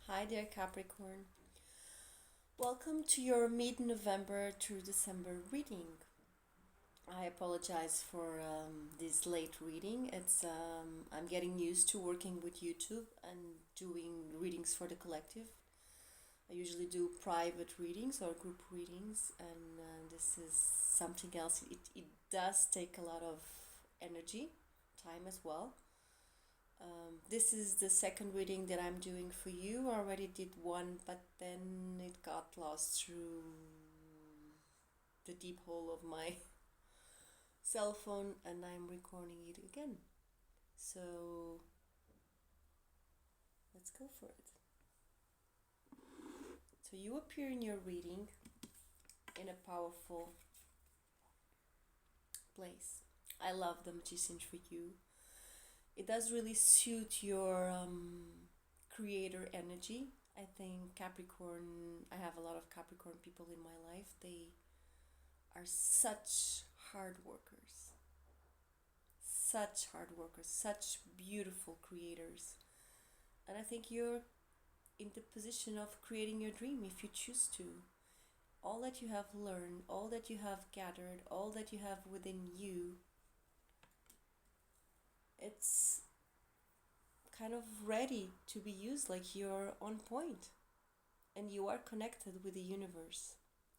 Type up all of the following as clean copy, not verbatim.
Hi there, Capricorn. Welcome to your mid-November through December reading. I apologize for this late reading. I'm getting used to working with YouTube and doing readings for the collective. I usually do private readings or group readings, and this is something else. It does take a lot of energy, time as well. This is the second reading that I'm doing for you. I already did one, but then it got lost through the deep hole of my cell phone, and I'm recording it again. So let's go for it. So you appear in your reading in a powerful place. I love the Magician for you. It does really suit your creator energy. I think Capricorn, I have a lot of Capricorn people in my life. They are such hard workers, such beautiful creators. And I think you're in the position of creating your dream if you choose to. All that you have learned, all that you have gathered, all that you have within you, it's kind of ready to be used. Like, you're on point and you are connected with the universe.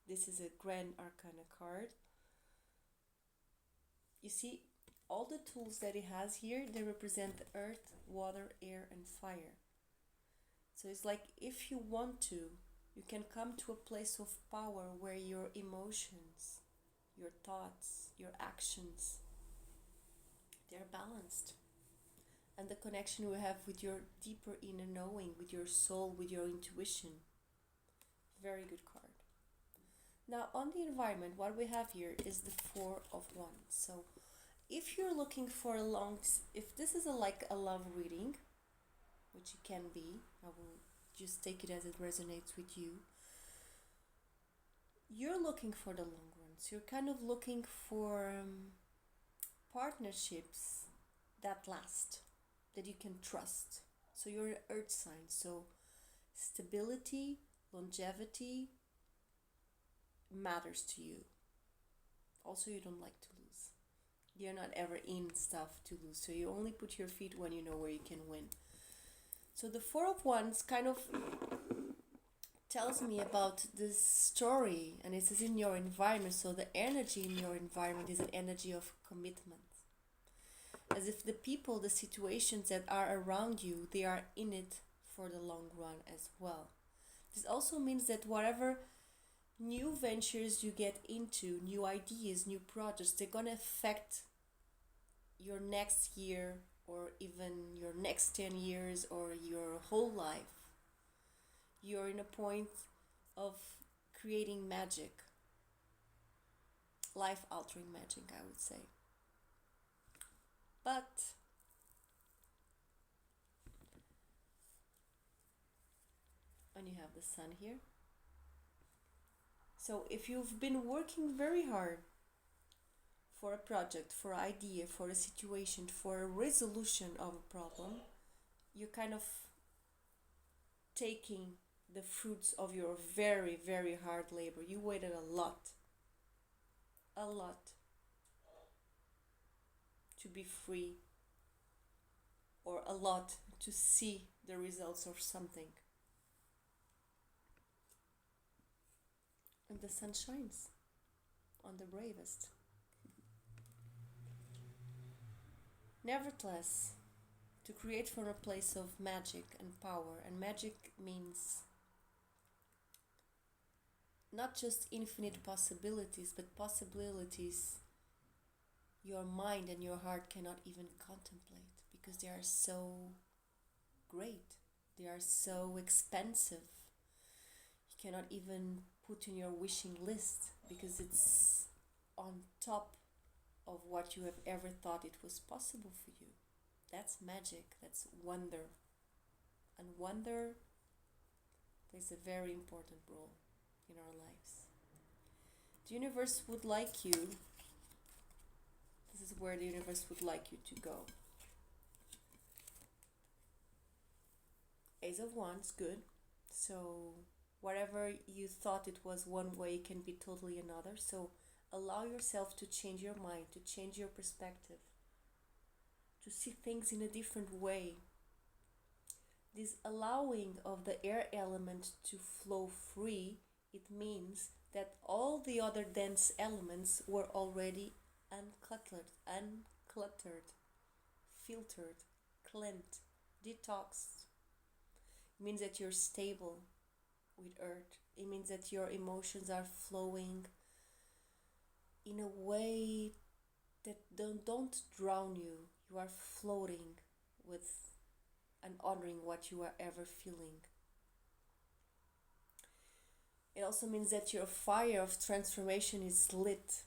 This is a Grand Arcana card. You see, all the tools that it has here, they represent earth, water, air, and fire. So it's like, if you want to, you can come to a place of power where your emotions, your thoughts, your actions, they're balanced. And the connection you have with your deeper inner knowing, with your soul, with your intuition. Very good card. Now, on the environment, what we have here is the Four of Wands. So if you're looking for if this is like a love reading, which it can be, I will just take it as it resonates with you. You're looking for the long runs. You're kind of looking for partnerships that last, that you can trust. So you're an earth sign, so stability, longevity matters to you. Also, you don't like to lose. You're not ever in stuff to lose, so you only put your feet when you know where you can win. So the Four of Wands kind of tells me about this story, and it is in your environment. So the energy in your environment is an energy of commitment. As if the people, the situations that are around you, they are in it for the long run as well. This also means that whatever new ventures you get into, new ideas, new projects, they're gonna affect your next year or even your next 10 years or your whole life. You're in a point of creating magic, life-altering magic, I would say. But and you have the sun here. So if you've been working very hard for a project, for an idea, for a situation, for a resolution of a problem, you're kind of taking the fruits of your very, very hard labor. You waited a lot to be free, or a lot to see the results of something. And the sun shines on the bravest. Nevertheless, to create from a place of magic and power, and magic means not just infinite possibilities, but possibilities your mind and your heart cannot even contemplate, because they are so great, they are so expensive. You cannot even put in your wishing list, because it's on top of what you have ever thought it was possible for you. That's magic, that's wonder. And wonder plays a very important role in our lives. The universe would like you, this is where the universe would like you to go. Ace of Wands, good. So whatever you thought it was one way can be totally another. So allow yourself to change your mind, to change your perspective, to see things in a different way. This allowing of the air element to flow free, it means that all the other dense elements were already uncluttered, filtered, cleansed, detoxed. It means that you're stable with earth. It means that your emotions are flowing in a way that don't drown you. You are floating with and honoring what you are ever feeling. It also means that your fire of transformation is lit.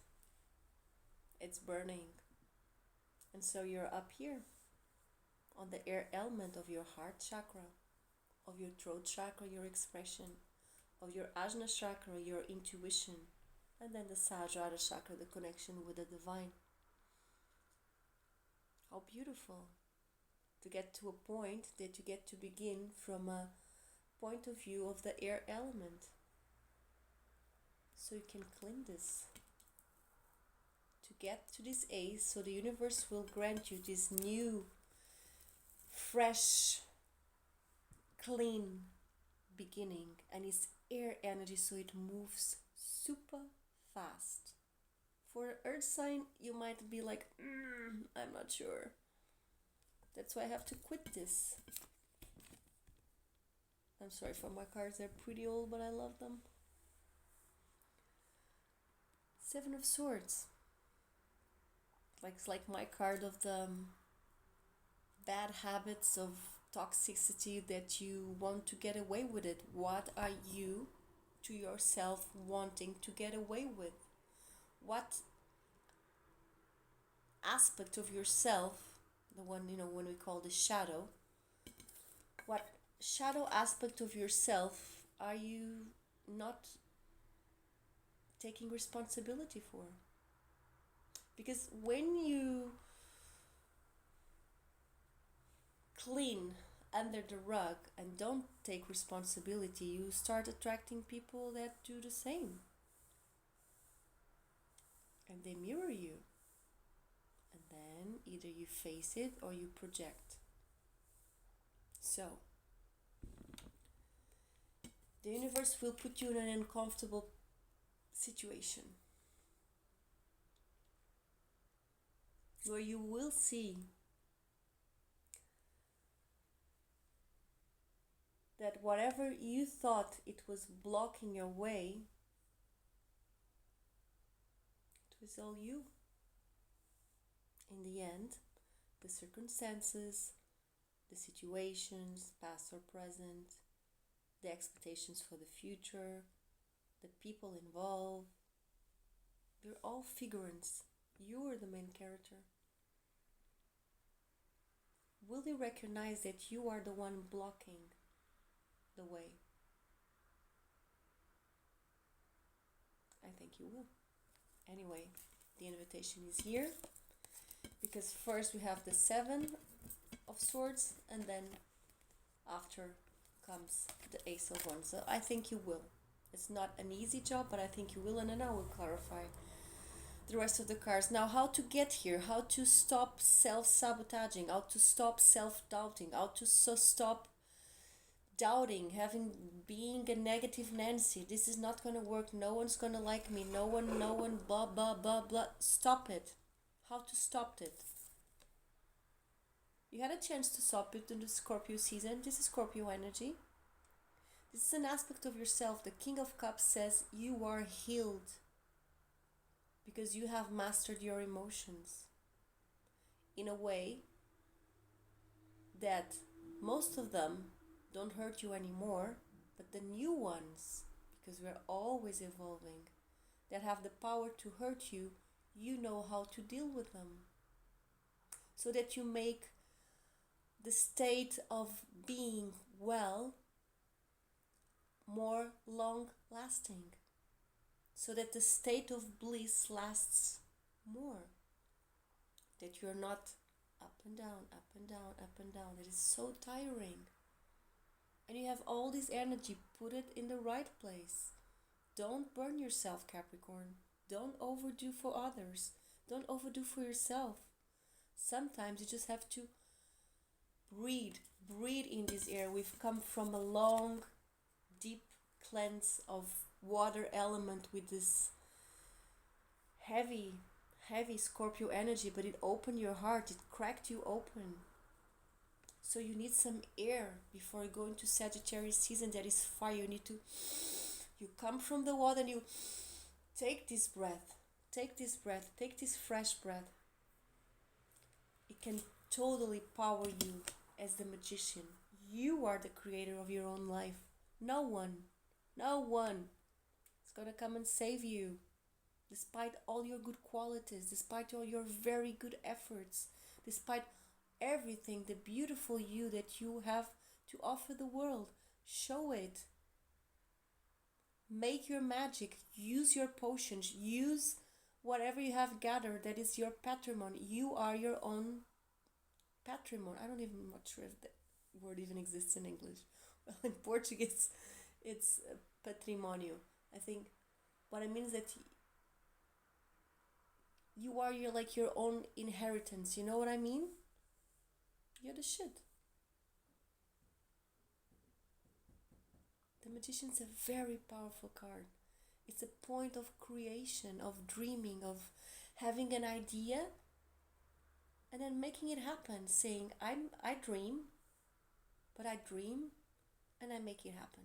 It's burning. And so you're up here on the air element of your heart chakra, of your throat chakra, your expression, of your ajna chakra, your intuition, and then the Sahasrara chakra, the connection with the divine. How beautiful to get to a point that you get to begin from a point of view of the air element. So you can clean this. To get to this ace, so the universe will grant you this new, fresh, clean beginning, and it's air energy, so it moves super fast. For an earth sign, you might be like, I'm not sure. That's why I have to quit this. I'm sorry for my cards, they're pretty old, but I love them. Seven of Swords. It's like my card of the bad habits of toxicity that you want to get away with it. What are you to yourself wanting to get away with? What aspect of yourself, the one, when we call the shadow, what shadow aspect of yourself are you not taking responsibility for? Because when you clean under the rug and don't take responsibility, you start attracting people that do the same. And they mirror you. And then either you face it or you project. So, the universe will put you in an uncomfortable situation where you will see that whatever you thought it was blocking your way, it was all you. In the end, the circumstances, the situations, past or present, the expectations for the future, the people involved, they're all figurants. You are the main character. Will you recognize that you are the one blocking the way? I think you will. Anyway, the invitation is here, because first we have the Seven of Swords, and then after comes the Ace of Wands. So I think you will. It's not an easy job, but I think you will, and then I will clarify the rest of the cards. Now, how to get here, how to stop self-sabotaging, how to stop self-doubting, how to stop doubting, being a negative Nancy. This is not going to work. No one's going to like me. No one, blah, blah, blah, blah. Stop it. How to stop it? You had a chance to stop it in the Scorpio season. This is Scorpio energy. This is an aspect of yourself. The King of Cups says you are healed because you have mastered your emotions in a way that most of them don't hurt you anymore, but the new ones, because we're always evolving, that have the power to hurt you, you know how to deal with them, so that you make the state of being well more long lasting, so that the state of bliss lasts more, that you're not up and down, up and down, up and down. It is so tiring. And you have all this energy, put it in the right place. Don't burn yourself, Capricorn. Don't overdo for others. Don't overdo for yourself. Sometimes you just have to breathe in this air. We've come from a long, deep cleanse of water element with this heavy Scorpio energy, but it opened your heart, it cracked you open. So you need some air before you go into Sagittarius season that is fire. You come from the water and you take this breath, take this fresh breath. It can totally power you as the magician. You are the creator of your own life. No one is gonna come and save you. Despite all your good qualities, despite all your very good efforts, despite everything, the beautiful you that you have to offer the world, show it. Make your magic, use your potions, use whatever you have gathered that is your patrimony. You are your own patrimony. I'm not sure if that word even exists in English. Well, in Portuguese, it's patrimônio. I think what I mean is that you are your own inheritance. You know what I mean? You're the shit. The Magician's a very powerful card. It's a point of creation, of dreaming, of having an idea and then making it happen, saying, I dream, but I dream and I make it happen.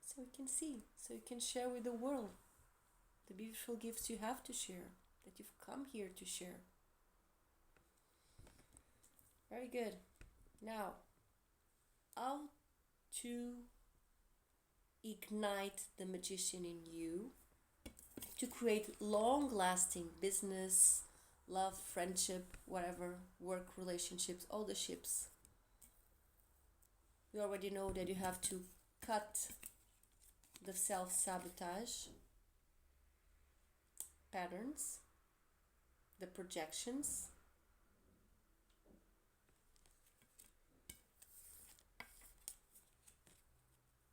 So you can see, so you can share with the world the beautiful gifts you have to share, that you've come here to share. Very good. Now, how to ignite the magician in you to create long-lasting business, love, friendship, whatever, work, relationships, all the ships. We already know that you have to cut the self-sabotage patterns, the projections,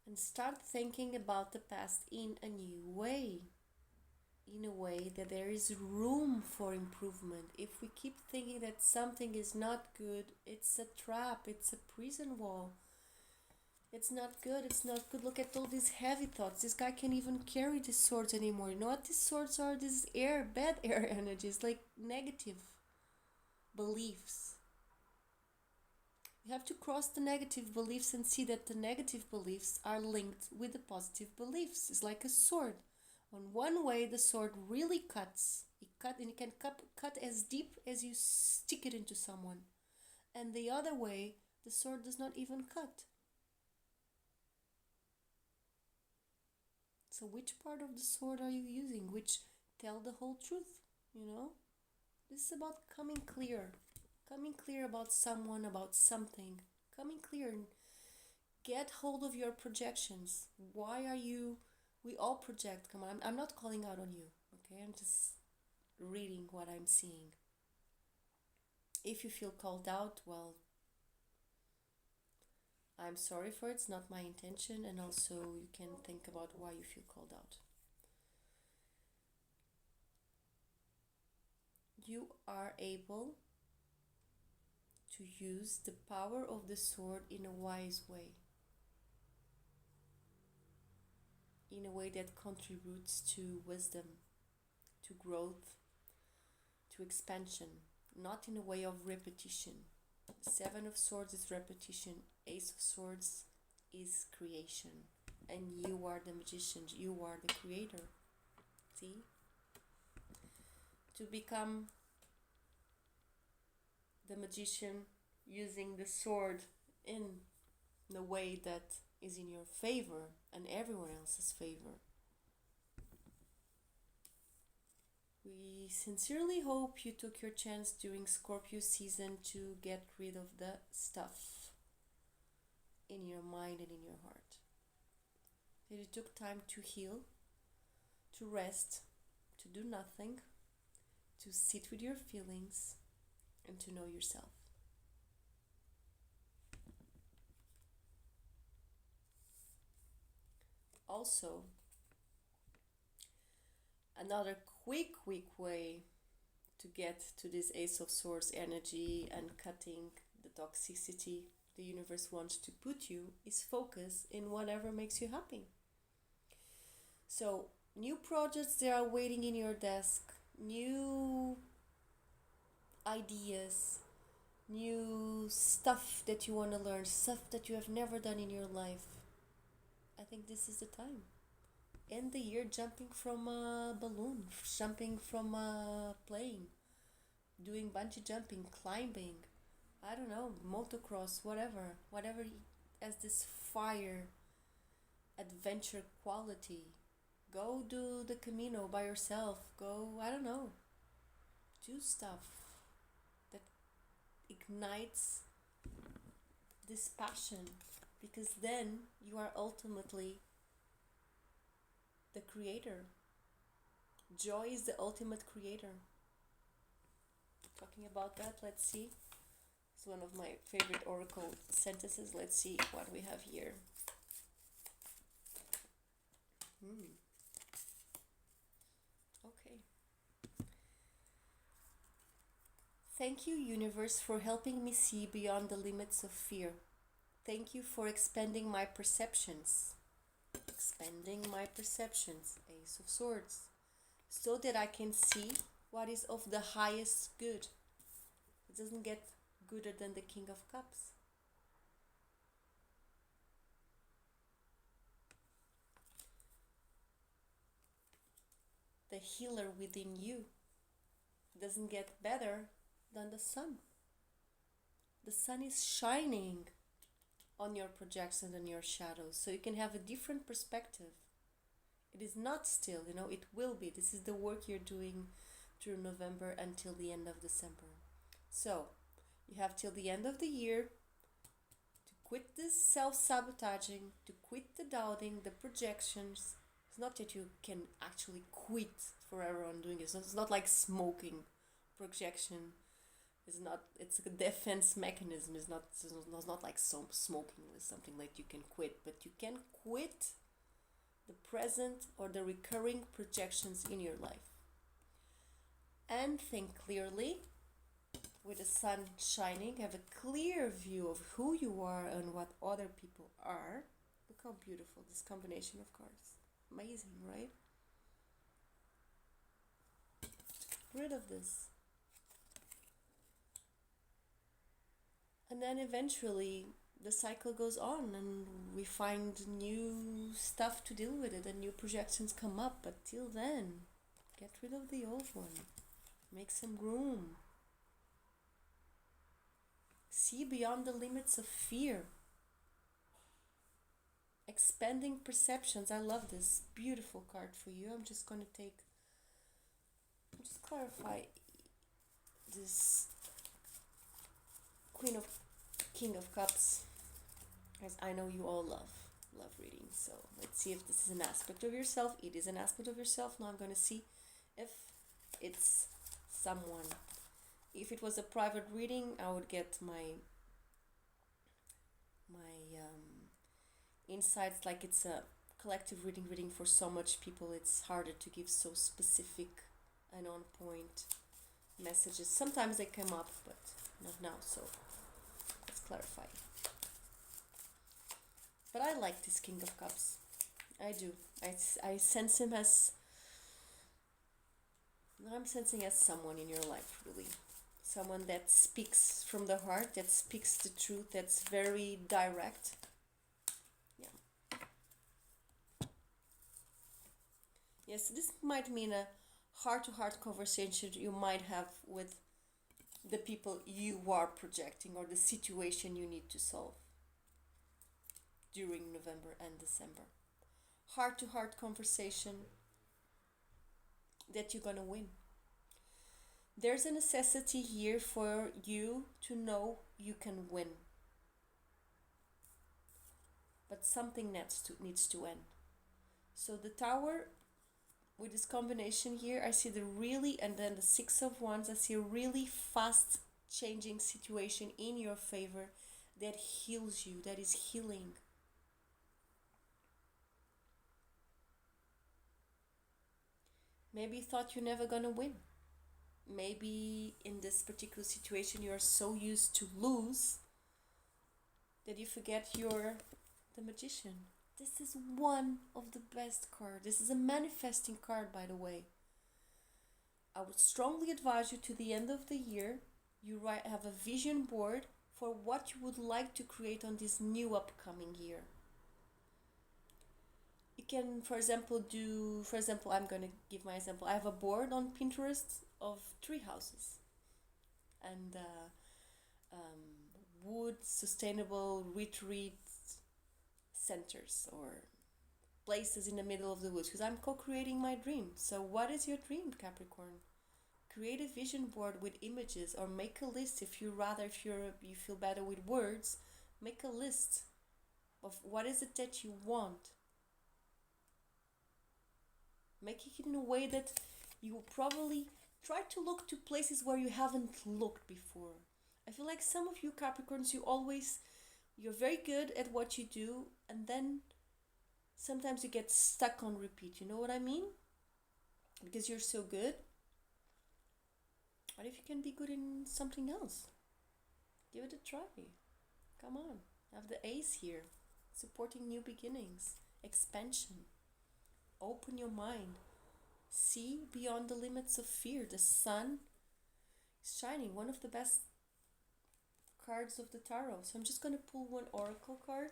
and start thinking about the past in a new way, in a way that there is room for improvement. If we keep thinking that something is not good, it's a trap, it's a prison wall. It's not good, it's not good. Look at all these heavy thoughts. This guy can't even carry these swords anymore. You know what these swords are? This air, bad air energies, like negative beliefs. You have to cross the negative beliefs and see that the negative beliefs are linked with the positive beliefs. It's like a sword. On one way, the sword really cuts. It can cut as deep as you stick it into someone. And the other way, the sword does not even cut. So which part of the sword are you using? Which tell the whole truth, you know? This is about coming clear about someone, about something. Coming clear and get hold of your projections. We all project, come on, I'm not calling out on you, okay? I'm just reading what I'm seeing. If you feel called out, well, I'm sorry for it, it's not my intention, and also you can think about why you feel called out. You are able to use the power of the sword in a wise way. In a way that contributes to wisdom, to growth, to expansion, not in a way of repetition. Seven of Swords is repetition, Ace of Swords is creation, and you are the magician, you are the creator. See? To become the magician using the sword in the way that is in your favor and everyone else's favor. We sincerely hope you took your chance during Scorpio season to get rid of the stuff in your mind and in your heart. That you took time to heal, to rest, to do nothing, to sit with your feelings, and to know yourself. also, another quick way to get to this Ace of Swords energy and cutting the toxicity the universe wants to put you is focus in whatever makes you happy. So, new projects that are waiting in your desk, new ideas, new stuff that you want to learn, stuff that you have never done in your life. I think this is the time. End the year jumping from a balloon, jumping from a plane, doing bungee jumping, climbing, I don't know, motocross, whatever has this fire adventure quality. Go do the Camino by yourself. Go, I don't know, do stuff that ignites this passion, because then you are ultimately the creator. Joy is the ultimate creator. Talking about that, let's see. It's one of my favorite oracle sentences. Let's see what we have here. Okay. Thank you, universe, for helping me see beyond the limits of fear. Thank you for expanding my perceptions. Expanding my perceptions, Ace of Swords, so that I can see what is of the highest good. It doesn't get gooder than the King of Cups. The healer within you doesn't get better than the sun. The sun is shining on your projections and your shadows, so you can have a different perspective. It is not still, it will be. This is the work you're doing through November until the end of December. So you have till the end of the year to quit this self-sabotaging, to quit the doubting, the projections. It's not that you can actually quit forever on doing it. It's not like smoking. Projection is not, it's a defense mechanism. It's not like smoking is something that you can quit, but you can quit the present or the recurring projections in your life. And think clearly, with the sun shining, have a clear view of who you are and what other people are. Look how beautiful this combination of cards. Amazing, right? Get rid of this. And then eventually the cycle goes on and we find new stuff to deal with it and new projections come up. But till then, get rid of the old one. Make some room. See beyond the limits of fear. Expanding perceptions. I love this. Beautiful card for you. I'm just going to just clarify this King of Cups, as I know you all love reading. So let's see if this is an aspect of yourself. It is an aspect of yourself. Now I'm going to see if it's someone. If it was a private reading, I would get my insights, like it's a collective reading for so much people. It's harder to give so specific and on point messages. Sometimes they come up, but not now. So let's clarify. But I like this King of Cups. I do. I sense him as, I'm sensing as someone in your life, really. Someone that speaks from the heart, that speaks the truth, that's very direct. Yeah. Yes, this might mean a heart-to-heart conversation you might have with the people you are projecting or the situation you need to solve during November and December. Heart-to-heart conversation that you're gonna win. There's a necessity here for you to know you can win. But something needs to end. So the Tower, with this combination here, I see and then the Six of Wands, I see a really fast changing situation in your favor that heals you, that is healing. Maybe you thought you're never gonna win. Maybe in this particular situation you're so used to lose that you forget you're the magician. This is one of the best cards. This is a manifesting card, by the way. I would strongly advise you to the end of the year, you have a vision board for what you would like to create on this new upcoming year. You can, for example, I'm going to give my example. I have a board on Pinterest of tree houses and wood sustainable retreat centers or places in the middle of the woods, because I'm co-creating my dream. So what is your dream, Capricorn? Create a vision board with images, or make a list if you feel better with words. Make a list of what is it that you want. Make it in a way that you will probably try to look to places where you haven't looked before. I feel like some of you Capricorns, you're very good at what you do, and then sometimes you get stuck on repeat. You know what I mean? Because you're so good. What if you can be good in something else? Give it a try. Come on. I have the ace here. Supporting new beginnings. Expansion. Open your mind. See beyond the limits of fear. The sun is shining. One of the best cards of the tarot. So I'm just going to pull one oracle card.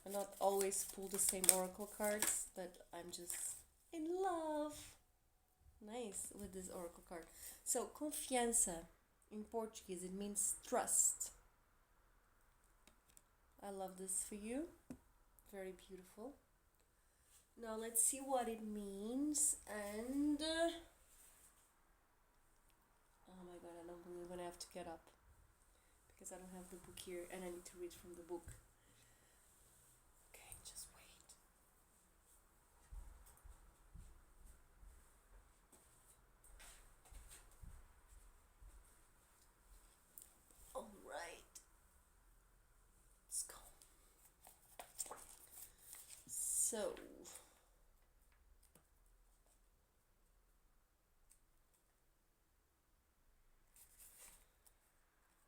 I not always pull the same oracle cards, but I'm just in love. Nice with this oracle card. So, confiança in Portuguese, it means trust. I love this for you. Very beautiful. Now let's see what it means. And oh my god, I don't believe I'm gonna have to get up because I don't have the book here and I need to read from the book. Okay, just wait. All right, let's go. So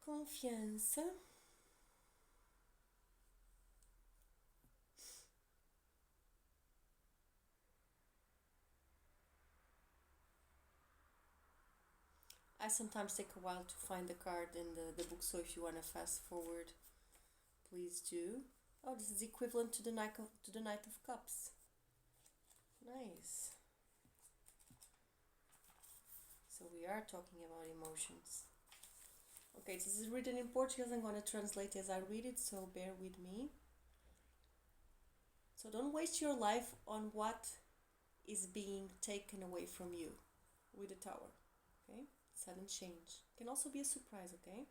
confiança. I sometimes take a while to find the card in the book, so if you want to fast forward, please do. Oh, this is equivalent to the Knight of Cups. Nice. So we are talking about emotions. Okay, this is written in Portuguese. I'm going to translate as I read it, so bear with me. So don't waste your life on what is being taken away from you with the Tower. Okay? Sudden change. It can also be a surprise, okay?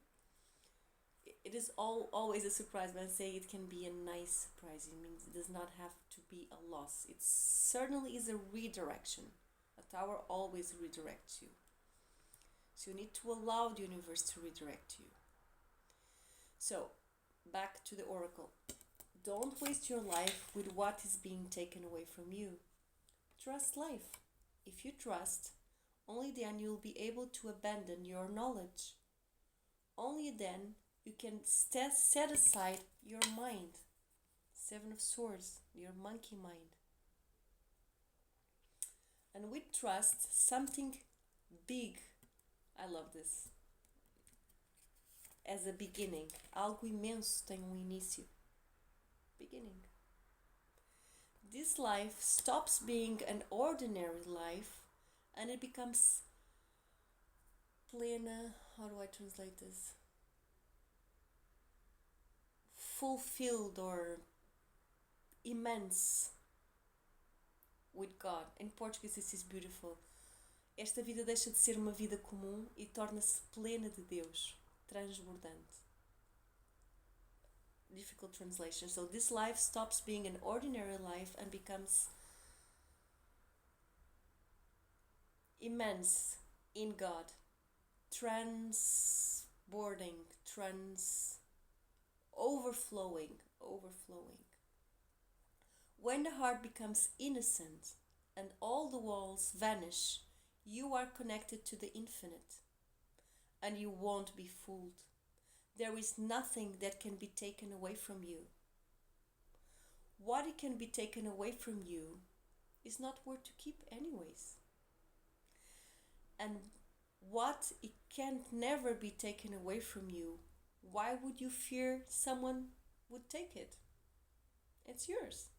It is always a surprise, but I say it can be a nice surprise. It means it does not have to be a loss. It certainly is a redirection. A Tower always redirects you. So you need to allow the universe to redirect you. So, back to the oracle. Don't waste your life with what is being taken away from you. Trust life. If you trust, only then you'll be able to abandon your knowledge. Only then you can set aside your mind. Seven of Swords, your monkey mind. And with trust, something big. I love this. As a beginning. Algo imenso tem início. Beginning. This life stops being an ordinary life and it becomes plena. How do I translate this? Fulfilled or immense with God. In Portuguese, this is beautiful. Esta vida deixa de ser uma vida comum e torna-se plena de Deus, transbordante. Difficult translation. So this life stops being an ordinary life and becomes immense in God. transbording, overflowing. When the heart becomes innocent and all the walls vanish, you are connected to the infinite and you won't be fooled. There is nothing that can be taken away from you. What it can be taken away from you is not worth to keep anyways. And what it can never be taken away from you, why would you fear someone would take it? It's yours.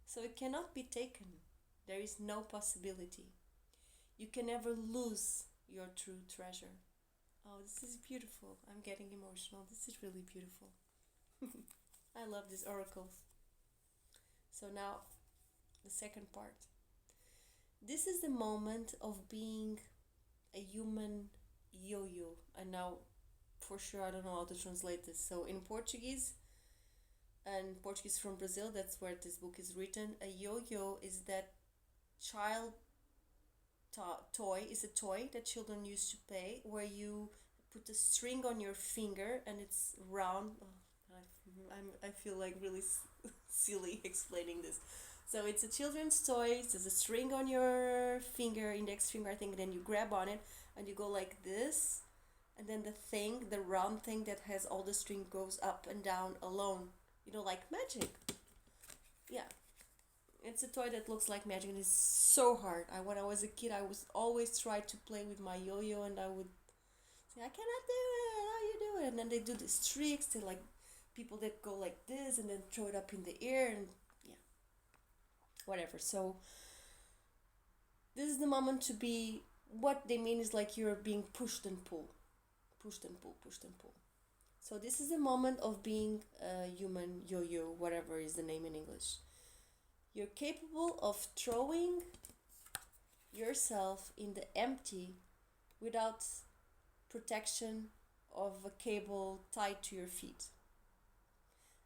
So it cannot be taken. There is no possibility. You can never lose your true treasure. Oh, this is beautiful. I'm getting emotional. This is really beautiful. I love this oracle. So now, the second part. This is the moment of being a human yo-yo. And now, for sure, I don't know how to translate this. So in Portuguese, and Portuguese from Brazil, that's where this book is written, a yo-yo is that child toy, is a toy that children used to play, where you put a string on your finger and it's round. I feel like really silly explaining this. So it's a children's toy. There's a string on your finger, index finger, I think. And then you grab on it and you go like this, and then the round thing that has all the string goes up and down alone. Like magic. Yeah. It's a toy that looks like magic and it's so hard. When I was a kid, I was always try to play with my yo-yo and I would say, I cannot do it, how you do it? And then they do these tricks. They like people that go like this and then throw it up in the air and yeah, whatever. So this is the moment to be, what they mean is like you're being pushed and pulled. Pushed and pulled, pushed and pulled. So this is the moment of being a human yo-yo, whatever is the name in English. You're capable of throwing yourself in the empty without protection of a cable tied to your feet.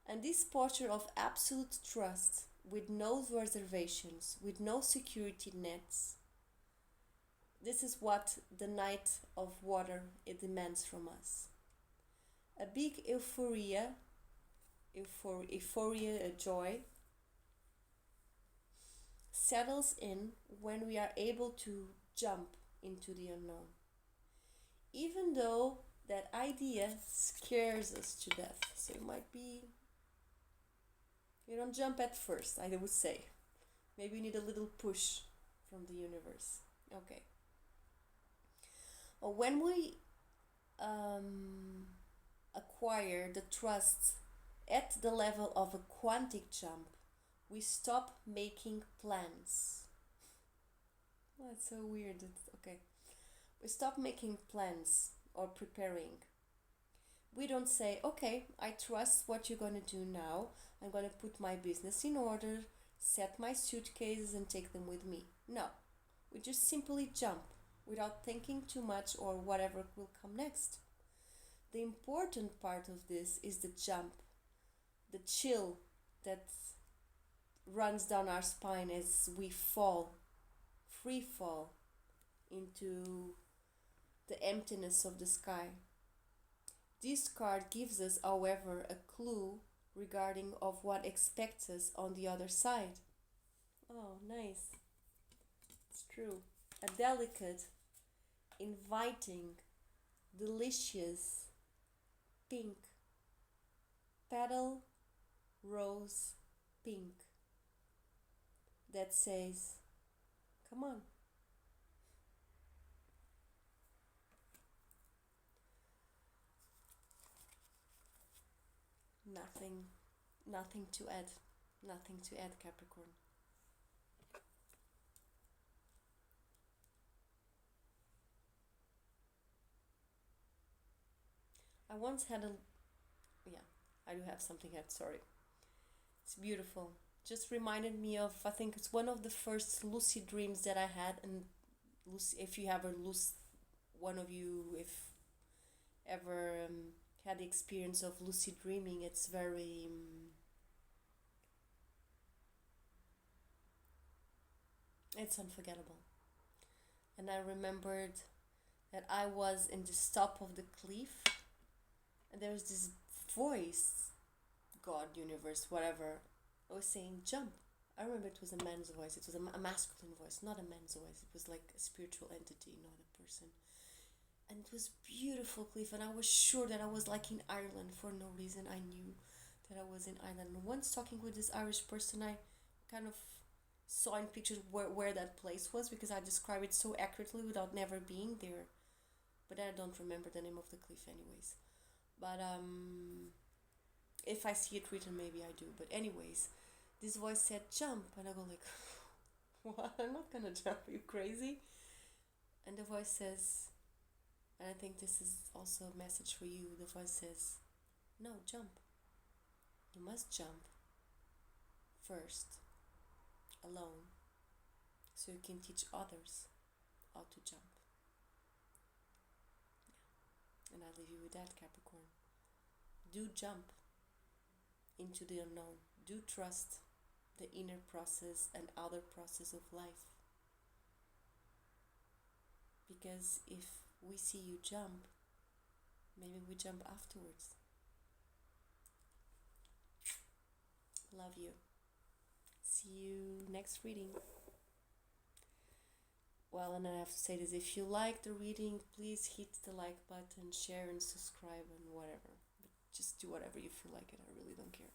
And this posture of absolute trust, with no reservations, with no security nets, this is what the Knight of Water it demands from us. A big euphoria, a joy, settles in when we are able to jump into the unknown. Even though that idea scares us to death. So you don't jump at first, I would say. Maybe you need a little push from the universe. Okay. When we acquire the trust at the level of a quantic jump, we stop making plans. Oh, it's so weird. Okay. We stop making plans or preparing. We don't say, okay, I trust what you're going to do now. I'm going to put my business in order, set my suitcases and take them with me. No. We just simply jump without thinking too much or whatever will come next. The important part of this is the jump, the chill that runs down our spine as we free fall into the emptiness of the sky. This card gives us, however, a clue regarding of what expects us on the other side. Oh, nice. It's true. A delicate, inviting, delicious, pink, petal, rose, pink, that says, come on. Nothing to add. Nothing to add, Capricorn. I once had I do have something yet, sorry. It's beautiful. Just reminded me of, I think it's one of the first lucid dreams that I had, and if you ever one of you, if ever had the experience of lucid dreaming, it's very it's unforgettable. And I remembered that I was in the top of the cliff, and there was this voice, God, universe, whatever, was saying, jump. I remember it was a man's voice. It was a masculine voice, not a man's voice. It was like a spiritual entity, not a person. And it was beautiful cliff, and I was sure that I was like in Ireland. For no reason I knew that I was in Ireland. And once talking with this Irish person, I kind of saw in pictures where that place was, because I described it so accurately without never being there. But I don't remember the name of the cliff anyways. But if I see it written, maybe I do. But anyways, this voice said jump, and I go like, what? I'm not gonna jump, are you crazy? And the voice says, and I think this is also a message for you, the voice says, no, jump. You must jump first, alone, so you can teach others how to jump. And I leave you with that, Capricorn. Do jump into the unknown. Do trust the inner process and outer process of life. Because if we see you jump, maybe we jump afterwards. Love you. See you next reading. Well, and I have to say this, if you like the reading, please hit the like button, share and subscribe and whatever. But just do whatever you feel like it. I really don't care.